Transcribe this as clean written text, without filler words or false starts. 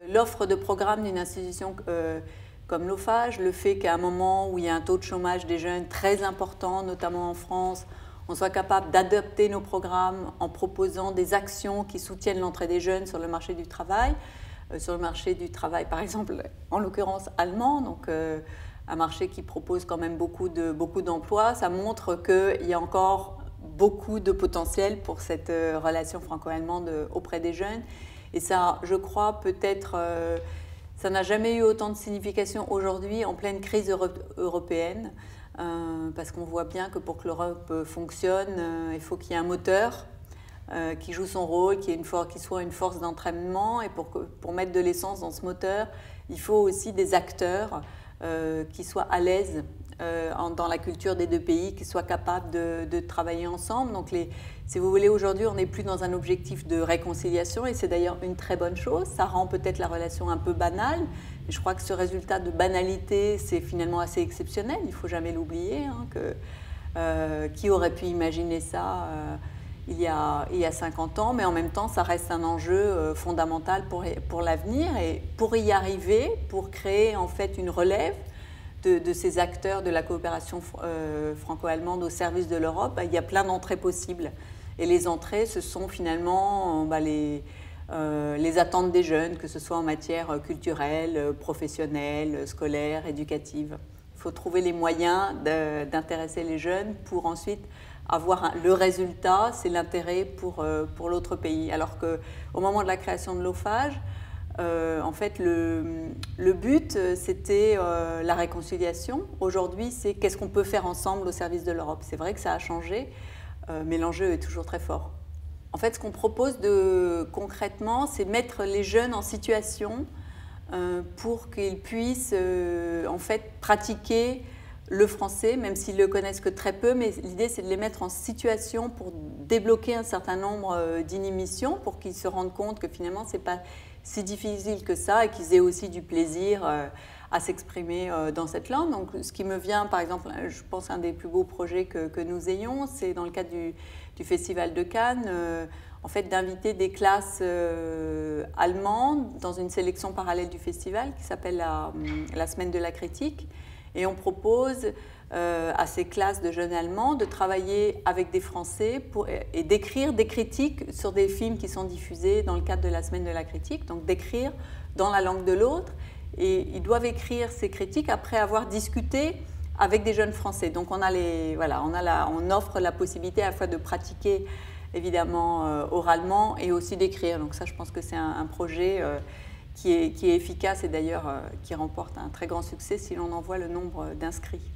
L'offre de programme d'une institution comme l'OFAGE, le fait qu'à un moment où il y a un taux de chômage des jeunes très important, notamment en France, on soit capable d'adapter nos programmes en proposant des actions qui soutiennent l'entrée des jeunes sur le marché du travail. Sur le marché du travail, par exemple, en l'occurrence allemand, donc un marché qui propose quand même beaucoup d'emplois, ça montre qu'il y a encore beaucoup de potentiel pour cette relation franco-allemande auprès des jeunes. Et ça, je crois, peut-être, ça n'a jamais eu autant de signification aujourd'hui en pleine crise européenne, parce qu'on voit bien que pour que l'Europe fonctionne, il faut qu'il y ait un moteur qui joue son rôle, qui soit une force d'entraînement. Et pour mettre de l'essence dans ce moteur, il faut aussi des acteurs qui soient à l'aise dans la culture des deux pays, qui soient capables de travailler ensemble. Donc, si vous voulez, aujourd'hui, on n'est plus dans un objectif de réconciliation, et c'est d'ailleurs une très bonne chose. Ça rend peut-être la relation un peu banale, mais je crois que ce résultat de banalité, c'est finalement assez exceptionnel. Il ne faut jamais l'oublier. Qui aurait pu imaginer ça il y a 50 ans, mais en même temps, ça reste un enjeu fondamental pour l'avenir. Et pour y arriver, pour créer en fait une relève de ces acteurs de la coopération franco-allemande au service de l'Europe, il y a plein d'entrées possibles. Et les entrées, ce sont finalement les attentes des jeunes, que ce soit en matière culturelle, professionnelle, scolaire, éducative. Il faut trouver les moyens d'intéresser les jeunes pour ensuite avoir le résultat, c'est l'intérêt pour l'autre pays. Alors qu'au moment de la création de l'OFAGE, en fait, le but, c'était la réconciliation. Aujourd'hui, c'est qu'est-ce qu'on peut faire ensemble au service de l'Europe. C'est vrai que ça a changé, mais l'enjeu est toujours très fort. En fait, ce qu'on propose concrètement, c'est mettre les jeunes en situation pour qu'ils puissent en fait pratiquer le français, même s'ils ne le connaissent que très peu, mais l'idée c'est de les mettre en situation pour débloquer un certain nombre d'inhibitions, pour qu'ils se rendent compte que finalement ce n'est pas si difficile que ça, et qu'ils aient aussi du plaisir à s'exprimer dans cette langue. Donc ce qui me vient, par exemple, je pense un des plus beaux projets que nous ayons, c'est dans le cadre du Festival de Cannes, en fait d'inviter des classes allemandes dans une sélection parallèle du festival qui s'appelle la Semaine de la critique. Et on propose à ces classes de jeunes Allemands de travailler avec des Français et d'écrire des critiques sur des films qui sont diffusés dans le cadre de la Semaine de la critique, donc d'écrire dans la langue de l'autre. Et ils doivent écrire ces critiques après avoir discuté avec des jeunes Français. Donc on offre la possibilité à la fois de pratiquer évidemment oralement et aussi d'écrire. Donc ça, je pense que c'est un projet qui est efficace et d'ailleurs qui remporte un très grand succès si l'on en voit le nombre d'inscrits.